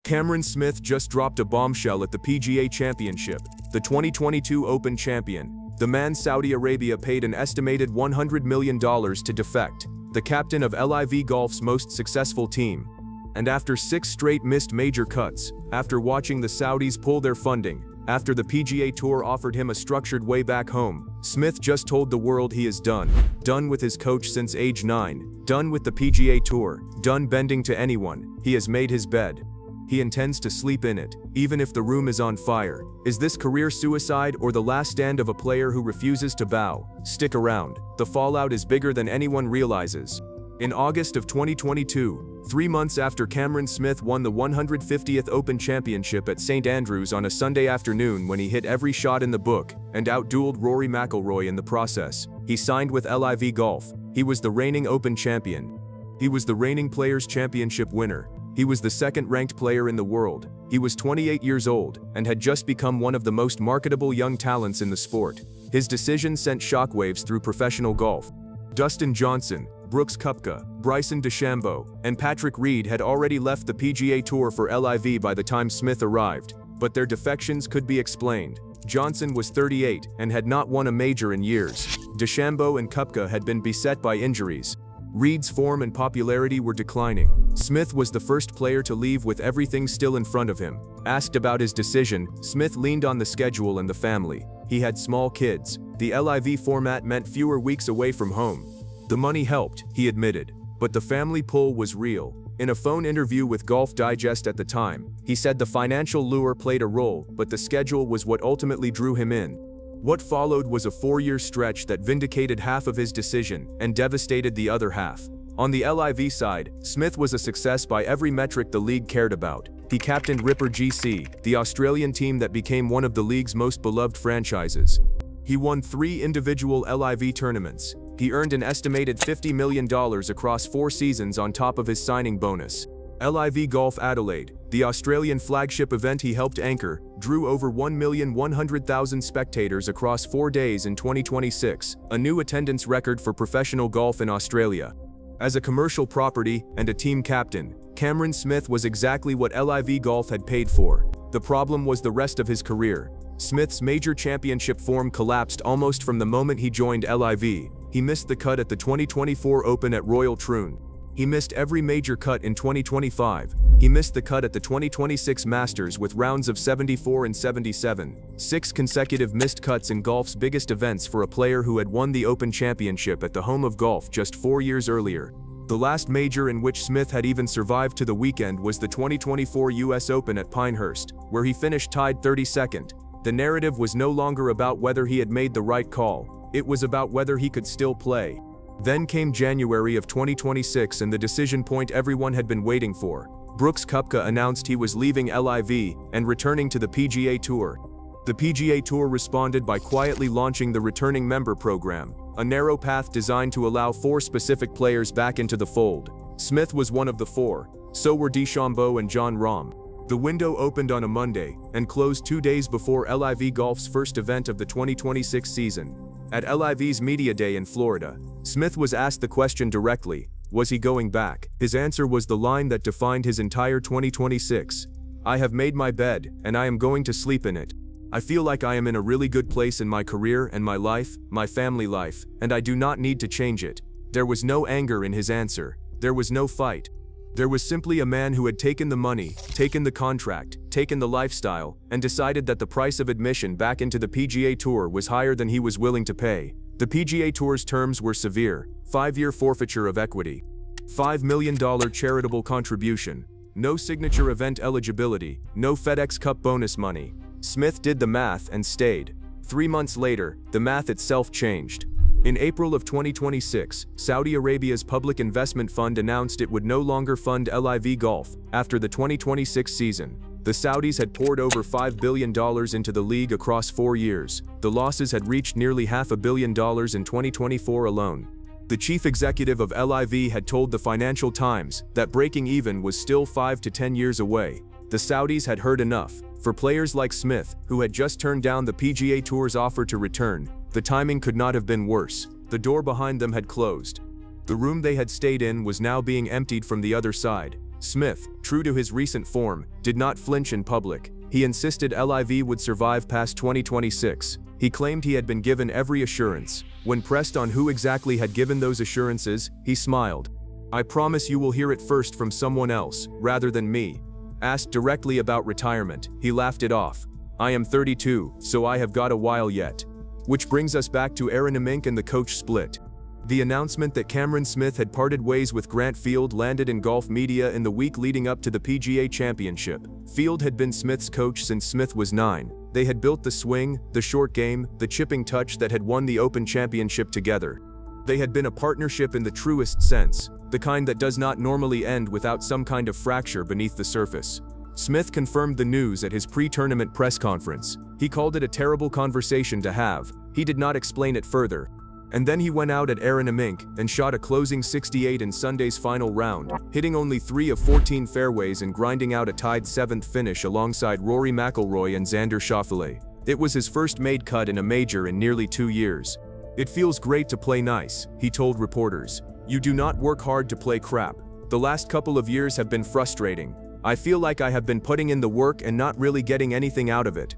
Cameron Smith just dropped a bombshell at the PGA Championship, the 2022 Open champion. The man Saudi Arabia paid an estimated $100 million to defect, the captain of LIV Golf's most successful team. And after 6 straight missed major cuts, after watching the Saudis pull their funding, after the PGA Tour offered him a structured way back home, Smith just told the world he is done. Done with his coach since age 9, done with the PGA Tour, done bending to anyone. He has made his bed. He intends to sleep in it, even if the room is on fire. Is this career suicide or the last stand of a player who refuses to bow? Stick around. The fallout is bigger than anyone realizes. In August of 2022, 3 months after Cameron Smith won the 150th Open Championship at St. Andrews on a Sunday afternoon when he hit every shot in the book and outdueled Rory McIlroy in the process, he signed with LIV Golf. He was the reigning Open champion. He was the reigning Players' Championship winner. He was the second-ranked player in the world. He was 28 years old and had just become one of the most marketable young talents in the sport. His decision sent shockwaves through professional golf. Dustin Johnson, Brooks Koepka, Bryson DeChambeau, and Patrick Reed had already left the PGA Tour for LIV by the time Smith arrived, but their defections could be explained. Johnson was 38 and had not won a major in years. DeChambeau and Koepka had been beset by injuries. Reed's form and popularity were declining. Smith was the first player to leave with everything still in front of him. Asked about his decision, Smith leaned on the schedule and the family. He had small kids. The LIV format meant fewer weeks away from home. The money helped, he admitted, but the family pull was real. In a phone interview with Golf Digest at the time, he said the financial lure played a role, but the schedule was what ultimately drew him in. What followed was a 4-year stretch that vindicated half of his decision and devastated the other half. On the LIV side, Smith was a success by every metric the league cared about. He captained Ripper GC, the Australian team that became one of the league's most beloved franchises. He won 3 individual LIV tournaments. He earned an estimated $50 million across 4 seasons on top of his signing bonus. LIV Golf Adelaide, the Australian flagship event he helped anchor, drew over 1,100,000 spectators across 4 days in 2026, a new attendance record for professional golf in Australia. As a commercial property and a team captain, Cameron Smith was exactly what LIV Golf had paid for. The problem was the rest of his career. Smith's major championship form collapsed almost from the moment he joined LIV. He missed the cut at the 2024 Open at Royal Troon. He missed every major cut in 2025. He missed the cut at the 2026 Masters with rounds of 74 and 77. 6 consecutive missed cuts in golf's biggest events for a player who had won the Open Championship at the home of golf just 4 years earlier. The last major in which Smith had even survived to the weekend was the 2024 US Open at Pinehurst, where he finished tied 32nd. The narrative was no longer about whether he had made the right call. It was about whether he could still play. Then came January of 2026 and the decision point everyone had been waiting for. Brooks Koepka announced he was leaving LIV and returning to the PGA Tour. The PGA Tour responded by quietly launching the Returning Member Program, a narrow path designed to allow 4 specific players back into the fold. Smith was one of the 4. So were DeChambeau and Jon Rahm. The window opened on a Monday and closed 2 days before LIV Golf's first event of the 2026 season. At LIV's Media Day in Florida, Smith was asked the question directly: was he going back? His answer was the line that defined his entire 2026. "I have made my bed, and I am going to sleep in it. I feel like I am in a really good place in my career and my life, my family life, and I do not need to change it." There was no anger in his answer. There was no fight. There was simply a man who had taken the money, taken the contract, taken the lifestyle, and decided that the price of admission back into the PGA Tour was higher than he was willing to pay. The PGA Tour's terms were severe: 5-year forfeiture of equity, $5 million charitable contribution, no signature event eligibility, no FedEx Cup bonus money. Smith did the math and stayed. 3 months later, the math itself changed. In April of 2026, Saudi Arabia's public investment fund announced it would no longer fund LIV Golf after the 2026 season. The Saudis had poured over $5 billion into the league across 4 years. The losses had reached nearly $500 million in 2024 alone. The chief executive of LIV had told the Financial Times that breaking even was still 5 to 10 years away. The Saudis had heard enough. For players like Smith, who had just turned down the PGA Tour's offer to return, the timing could not have been worse. The door behind them had closed. The room they had stayed in was now being emptied from the other side. Smith, true to his recent form, did not flinch in public. He insisted LIV would survive past 2026. He claimed he had been given every assurance. When pressed on who exactly had given those assurances, he smiled. "I promise you will hear it first from someone else, rather than me." Asked directly about retirement, he laughed it off. "I am 32, so I have got a while yet." Which brings us back to Aaron Amink and the coach split. The announcement that Cameron Smith had parted ways with Grant Field landed in golf media in the week leading up to the PGA Championship. Field had been Smith's coach since Smith was 9. They had built the swing, the short game, the chipping touch that had won the Open Championship together. They had been a partnership in the truest sense, the kind that does not normally end without some kind of fracture beneath the surface. Smith confirmed the news at his pre-tournament press conference. He called it a terrible conversation to have. He did not explain it further. And then he went out at Aaron Amink and shot a closing 68 in Sunday's final round, hitting only 3 of 14 fairways and grinding out a tied 7th finish alongside Rory McIlroy and Xander Schauffele. It was his first made cut in a major in nearly 2 years. "It feels great to play nice," he told reporters. "You do not work hard to play crap. The last couple of years have been frustrating. I feel like I have been putting in the work and not really getting anything out of it."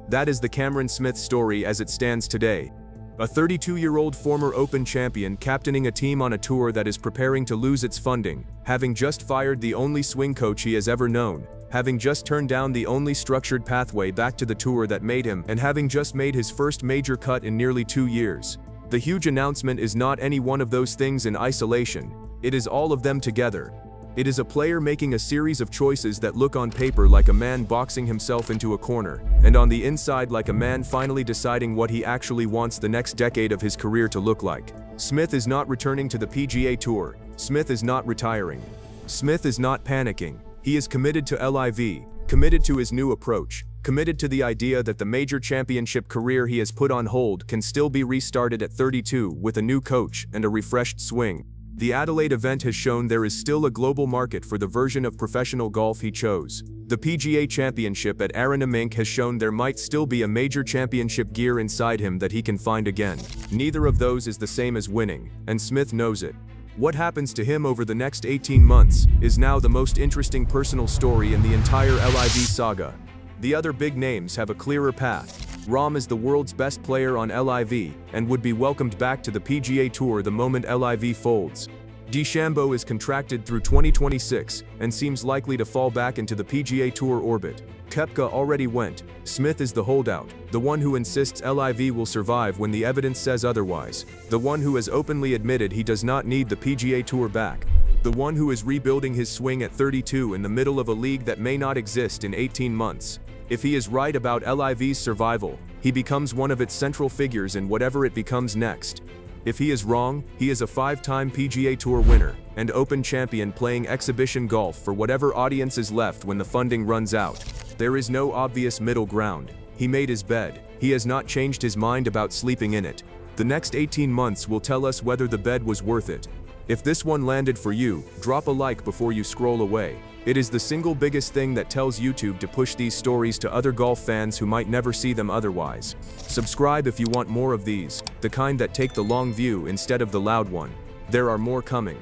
That is the Cameron Smith story as it stands today. A 32-year-old former Open champion captaining a team on a tour that is preparing to lose its funding, having just fired the only swing coach he has ever known, having just turned down the only structured pathway back to the tour that made him, and having just made his first major cut in nearly 2 years. The huge announcement is not any one of those things in isolation. It is all of them together. It is a player making a series of choices that look on paper like a man boxing himself into a corner, and on the inside like a man finally deciding what he actually wants the next decade of his career to look like. Smith is not returning to the PGA Tour. Smith is not retiring. Smith is not panicking. He is committed to LIV, committed to his new approach, committed to the idea that the major championship career he has put on hold can still be restarted at 32 with a new coach and a refreshed swing. The Adelaide event has shown there is still a global market for the version of professional golf he chose. The PGA Championship at Aaron Amink has shown there might still be a major championship gear inside him that he can find again. Neither of those is the same as winning, and Smith knows it. What happens to him over the next 18 months is now the most interesting personal story in the entire LIV saga. The other big names have a clearer path. Rahm is the world's best player on LIV and would be welcomed back to the PGA Tour the moment LIV folds. DeChambeau is contracted through 2026 and seems likely to fall back into the PGA Tour orbit. Koepka already went. Smith is the holdout, the one who insists LIV will survive when the evidence says otherwise, the one who has openly admitted he does not need the PGA Tour back, the one who is rebuilding his swing at 32 in the middle of a league that may not exist in 18 months. If he is right about LIV's survival, he becomes one of its central figures in whatever it becomes next. If he is wrong, he is a 5-time PGA Tour winner and Open champion playing exhibition golf for whatever audience is left when the funding runs out. There is no obvious middle ground. He made his bed. He has not changed his mind about sleeping in it. The next 18 months will tell us whether the bed was worth it. If this one landed for you, drop a like before you scroll away. It is the single biggest thing that tells YouTube to push these stories to other golf fans who might never see them otherwise. Subscribe if you want more of these, the kind that take the long view instead of the loud one. There are more coming.